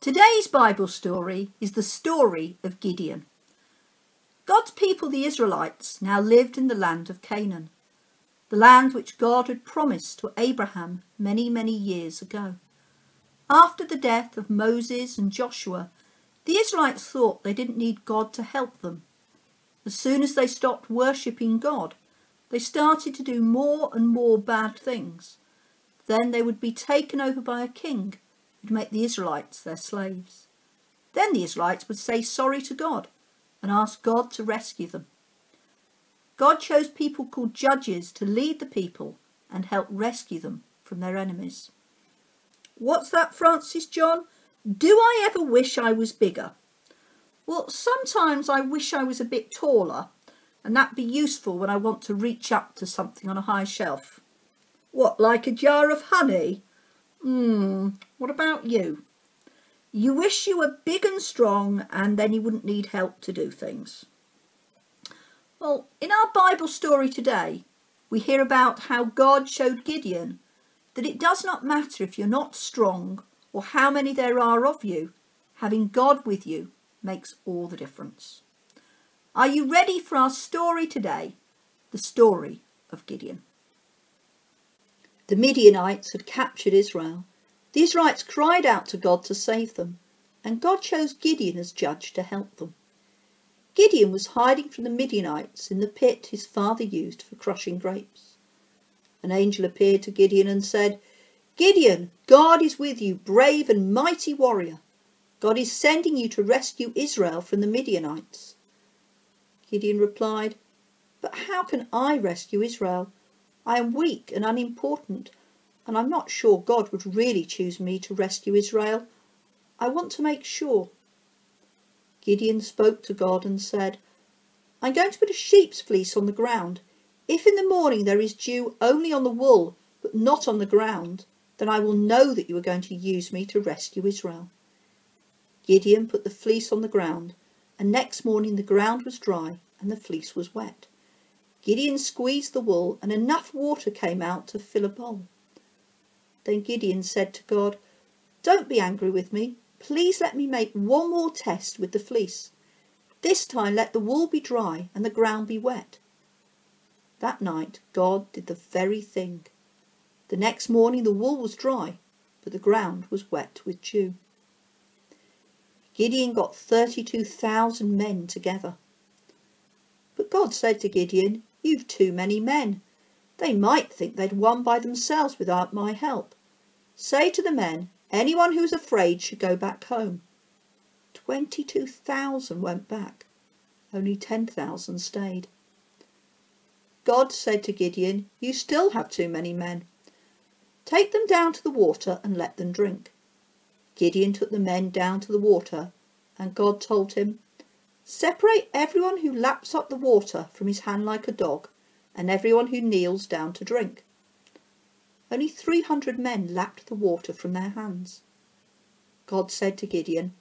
Today's Bible story is the story of Gideon. God's people, the Israelites, now lived in the land of Canaan, the land which God had promised to Abraham many, many years ago. After the death of Moses and Joshua, the Israelites thought they didn't need God to help them. As soon as they stopped worshipping God, they started to do more and more bad things. Then they would be taken over by a king who'd make the Israelites their slaves. Then the Israelites would say sorry to God and ask God to rescue them. God chose people called judges to lead the people and help rescue them from their enemies. What's that, Francis John? Do I ever wish I was bigger? Well, sometimes I wish I was a bit taller, and that'd be useful when I want to reach up to something on a high shelf. What, like a jar of honey? What about you? You wish you were big and strong and then you wouldn't need help to do things. Well, in our Bible story today, we hear about how God showed Gideon that it does not matter if you're not strong or how many there are of you, having God with you makes all the difference. Are you ready for our story today? The story of Gideon. The Midianites had captured Israel. The Israelites cried out to God to save them, and God chose Gideon as judge to help them. Gideon was hiding from the Midianites in the pit his father used for crushing grapes. An angel appeared to Gideon and said, "Gideon, God is with you, brave and mighty warrior. God is sending you to rescue Israel from the Midianites." Gideon replied, "But how can I rescue Israel? I am weak and unimportant, and I'm not sure God would really choose me to rescue Israel. I want to make sure." Gideon spoke to God and said, "I'm going to put a sheep's fleece on the ground. If in the morning there is dew only on the wool, but not on the ground, then I will know that you are going to use me to rescue Israel." Gideon put the fleece on the ground, and next morning the ground was dry and the fleece was wet. Gideon squeezed the wool and enough water came out to fill a bowl. Then Gideon said to God, "Don't be angry with me. Please let me make one more test with the fleece. This time let the wool be dry and the ground be wet." That night God did the very thing. The next morning the wool was dry, but the ground was wet with dew. Gideon got 32,000 men together. But God said to Gideon, "You've too many men. They might think they'd won by themselves without my help. Say to the men, anyone who's afraid should go back home." 22,000 went back. Only 10,000 stayed. God said to Gideon, "You still have too many men. Take them down to the water and let them drink." Gideon took the men down to the water, and God told him, "Separate everyone who laps up the water from his hand like a dog, and everyone who kneels down to drink." Only 300 men lapped the water from their hands. God said to Gideon,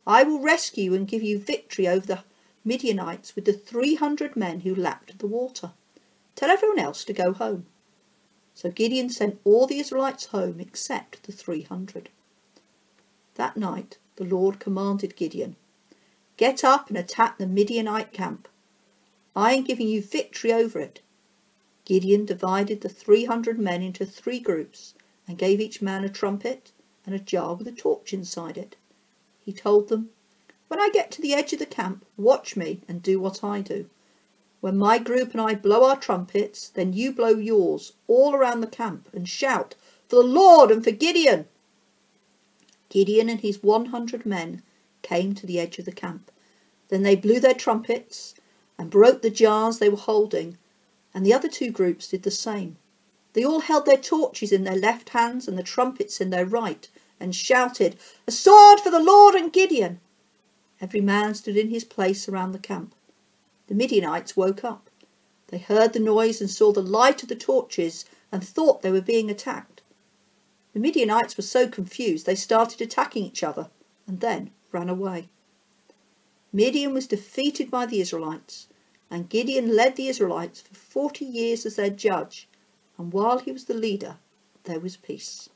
"I will rescue you and give you victory over the Midianites with the 300 men who lapped the water. Tell everyone else to go home." So Gideon sent all the Israelites home except the 300. That night the Lord commanded Gideon, "Get up and attack the Midianite camp. I am giving you victory over it." Gideon divided the 300 men into 3 groups and gave each man a trumpet and a jar with a torch inside it. He told them, "When I get to the edge of the camp, watch me and do what I do. When my group and I blow our trumpets, then you blow yours all around the camp and shout, 'For the Lord and for Gideon!'" Gideon and his 100 men came to the edge of the camp. Then they blew their trumpets and broke the jars they were holding, and the other 2 groups did the same. They all held their torches in their left hands and the trumpets in their right, and shouted, "A sword for the Lord and Gideon!" Every man stood in his place around the camp. The Midianites woke up. They heard the noise and saw the light of the torches and thought they were being attacked. The Midianites were so confused they started attacking each other and then ran away. Midian was defeated by the Israelites, and Gideon led the Israelites for 40 years as their judge, and while he was the leader, there was peace.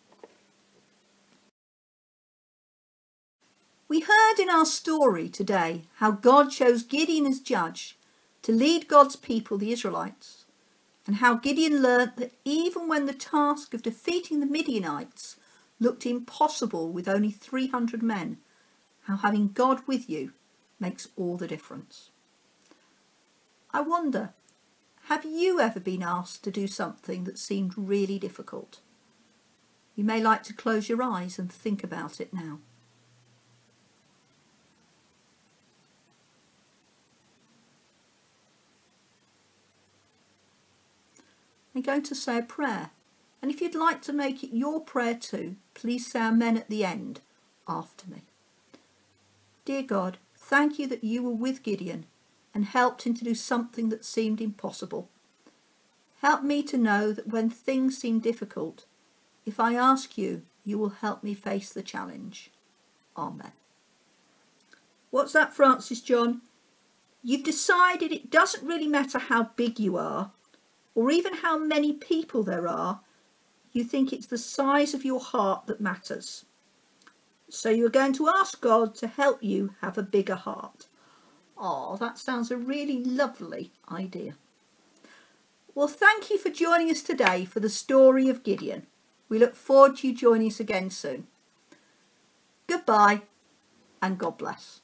We heard in our story today how God chose Gideon as judge to lead God's people, the Israelites, and how Gideon learnt that even when the task of defeating the Midianites looked impossible with only 300 men, how having God with you makes all the difference. I wonder, have you ever been asked to do something that seemed really difficult? You may like to close your eyes and think about it now. I'm going to say a prayer, and if you'd like to make it your prayer too, please say amen at the end after me. Dear God, thank you that you were with Gideon and helped him to do something that seemed impossible. Help me to know that when things seem difficult, if I ask you, you will help me face the challenge. Amen. What's that, Francis John? You've decided it doesn't really matter how big you are, or even how many people there are. You think it's the size of your heart that matters. So you're going to ask God to help you have a bigger heart. Oh, that sounds a really lovely idea. Well, thank you for joining us today for the story of Gideon. We look forward to you joining us again soon. Goodbye and God bless.